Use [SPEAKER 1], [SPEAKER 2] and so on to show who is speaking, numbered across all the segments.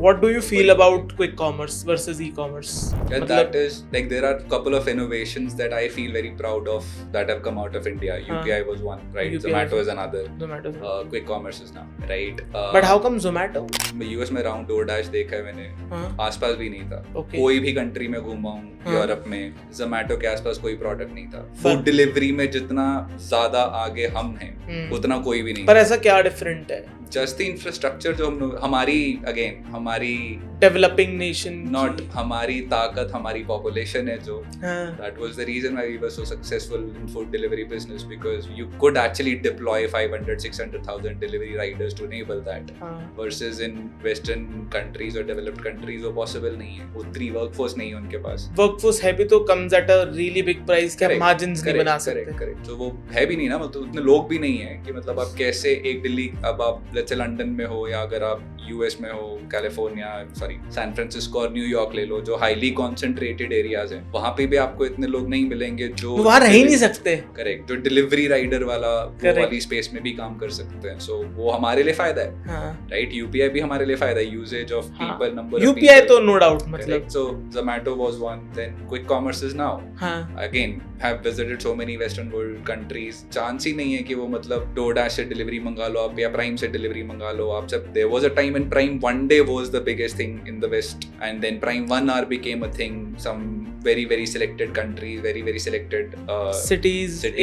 [SPEAKER 1] what do you feel about quick commerce versus e-commerce?
[SPEAKER 2] And that is like there are a couple of innovations that I feel very proud of that have come out of India. UPI was one, right?
[SPEAKER 1] UPI
[SPEAKER 2] Zomato is another.
[SPEAKER 1] Zomato.
[SPEAKER 2] Quick commerce is now, right?
[SPEAKER 1] But how come Zomato?
[SPEAKER 2] US में round DoorDash देखा है मैंने, आसपास भी नहीं था. कोई भी कंट्री में घूमा हूँ यूरोप में, जोमेटो के आसपास कोई प्रोडक्ट नहीं था. फूड डिलीवरी में जितना ज्यादा आगे हम हैं उतना कोई भी नहीं.
[SPEAKER 1] पर ऐसा क्या डिफरेंट है?
[SPEAKER 2] जस्ट द इंफ्रास्ट्रक्चर जो हमारी
[SPEAKER 1] डेवलपिंग नेशन,
[SPEAKER 2] नॉट हमारी ताकत, हमारी पॉपुलेशन है जो, that was the reason why we were so successful in food delivery business, because you could actually deploy 500,000-600,000 delivery riders to enable that, versus in western countries or developed countries वो possible नहीं है, उतनी workforce नहीं है उनके पास.
[SPEAKER 1] Workforce है भी तो comes at a really big price के margins नहीं बना सकते.
[SPEAKER 2] करेक्ट. तो वो है भी नहीं ना, मतलब उतने लोग भी नहीं है कि मतलब आप कैसे एक दिल्ली, अब आप जैसे लंदन में हो या अगर आप यूएस में हो, कैलिफोर्निया, सैन फ्रांसिस्को और न्यूयॉर्क ले लो, जो हाईली कॉन्सेंट्रेटेड एरियाज हैं, वहां पे भी आपको इतने लोग नहीं मिलेंगे जो
[SPEAKER 1] वहां रह ही नहीं सकते.
[SPEAKER 2] करेक्ट. जो डिलीवरी राइडर वाली स्पेस में भी काम कर सकते हैं. सो वो हमारे लिए फायदा है, राइट? यूपीआई भी हमारे लिए फायदा है, uses of people, number of
[SPEAKER 1] UPI तो नो डाउट, मतलब.
[SPEAKER 2] So Zomato was one, then quick commerce is now. Again have visited so many western world countries. Chance ही नहीं है कि वो मतलब DoorDash से डिलीवरी मंगा लो आप या प्राइम से डिलीवरी मंगा लो आप. जब there was a time when Prime one day was the biggest thing in the West, and then Prime 1 hour became a thing. Some very selected countries, very selected
[SPEAKER 1] cities
[SPEAKER 2] and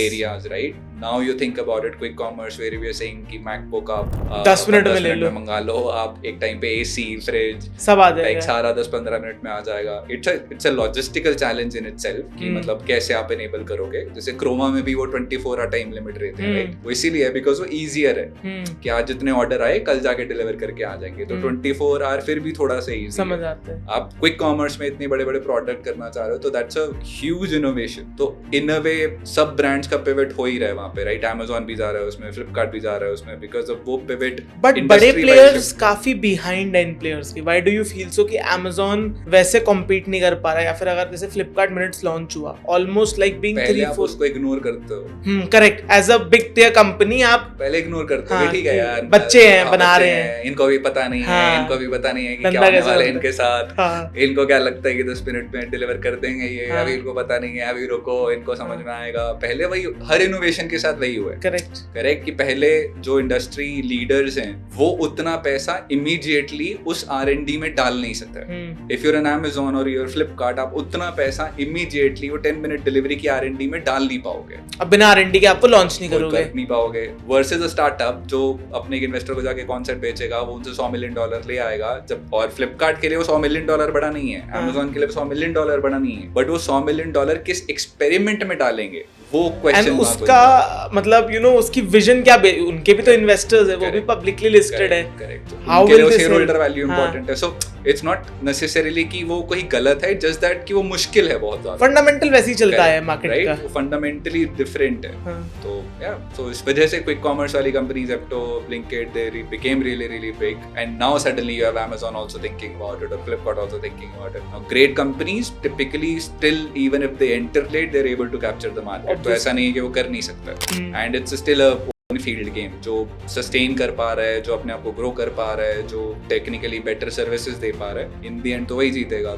[SPEAKER 2] areas, right? Now you think about it, quick commerce where we are saying कि MacBook आप
[SPEAKER 1] 10 minute में ले लो,
[SPEAKER 2] मंगा लो आप. एक time पे AC, fridge
[SPEAKER 1] सब आ जाएगा,
[SPEAKER 2] like सारा 10-15 मिनट में आ जाएगा. It's a logistical challenge in itself कि मतलब कैसे आप enable करोगे. जैसे क्रोमा में भी वो 24 hour टाइम लिमिट रहते हैं, right? वो इसीलिए है because वो easier है कि आज जितने ऑर्डर आए कल जाके डिलीवर करके आ जाएंगे. तो 24 आवर फिर भी थोड़ा सा इजी
[SPEAKER 1] समझ आते हैं.
[SPEAKER 2] आप क्विक कॉमर्स में इतने बड़े प्रोडक्ट करना चाह रहे हो तो दैट्स अ ह्यूज इनोवेशन. तो इन अ वे सब ब्रांड्स का पिवट हो ही रहा है वहां पे, राइट? Amazon भी जा रहा है उसमें, फ्लिपकार्ट भी जा रहा है उसमें, बिकॉज ऑफ वो पिवट.
[SPEAKER 1] बट बड़े प्लेयर्स काफी बिहाइंड है इन प्लेयर्स की. Why do you feel so कि Amazon वैसे कॉम्पीट नहीं कर पा रहा है, या फिर अगर जैसे फ्लिपकार्ट मिनट्स लॉन्च हुआ ऑलमोस्ट लाइक बीइंग 3-4,
[SPEAKER 2] उसको इग्नोर करते हो.
[SPEAKER 1] Correct. As a big tier company आप
[SPEAKER 2] पहले इग्नोर करते हो. ठीक है यार,
[SPEAKER 1] बच्चे हैं, बना रहे हैं,
[SPEAKER 2] इनको भी पता नहीं है, इनको भी पता नहीं है कि क्या होने वाला है इनके साथ. इनको क्या लगता है कि 10 मिनट में डिलीवर कर देंगे ये, अभी इनको पता नहीं है, अभी रुको, इनको समझ में आएगा. पहले वही हर इनोवेशन के साथ वही हुआ है. करेक्ट कि पहले जो इंडस्ट्री लीडर्स हैं वो उतना पैसा इमीडिएटली उस R&D में डाल नहीं सकते. इफ यूर एन Amazon और यूर फ्लिपकार्ट, आप उतना पैसा इमीडिएटली वो 10 मिनट डिलीवरी की R&D में डाल नहीं पाओगे.
[SPEAKER 1] अब बिना R&D के आपको लॉन्च नहीं करोगे,
[SPEAKER 2] नहीं पाओगे. वर्सेस अ स्टार्टअप जो अपने एक इन्वेस्टर को जाके कॉन्सेप्ट बेचेगा, वो उनसे $100 मिलियन ले आएगा. जब और फ्लिपकार्ट के लिए वो $100 मिलियन बड़ा नहीं है, Amazon के लिए $100 मिलियन बड़ा नहीं है, बट वो $100 मिलियन किस एक्सपेरिमेंट में डालेंगे वो क्वेश्चन.
[SPEAKER 1] उसका मतलब उसकी विजन क्या, उनके भी तो इन्वेस्टर्स है, वो भी पब्लिकली लिस्टेड है.
[SPEAKER 2] Correct.
[SPEAKER 1] How will this
[SPEAKER 2] shareholder value important है. सो इट्स नॉट नेसेसरीली कि वो कोई गलत है, जस्ट दैट कि वो मुश्किल है बहुत ज्यादा.
[SPEAKER 1] फंडामेंटल वैसे ही चलता है मार्केट का,
[SPEAKER 2] वो फंडामेंटली डिफरेंट है. तो सो इस वजह से क्विक कॉमर्स वाली companies, Zepto, Blinkit, they became really big, and now suddenly you have Amazon also thinking about it, or Flipkart also thinking about it. Now great companies typically still, even if they enter late, they're able to capture the market. तो ऐसा नहीं है कि वो कर नहीं सकता. And it's still a field game जो सस्टेन कर पा रहा है, जो अपने आप को ग्रो कर पा रहा है, जो टेक्निकली बेटर सर्विसेज दे पा रहा है, इन द एंड तो वही जीतेगा.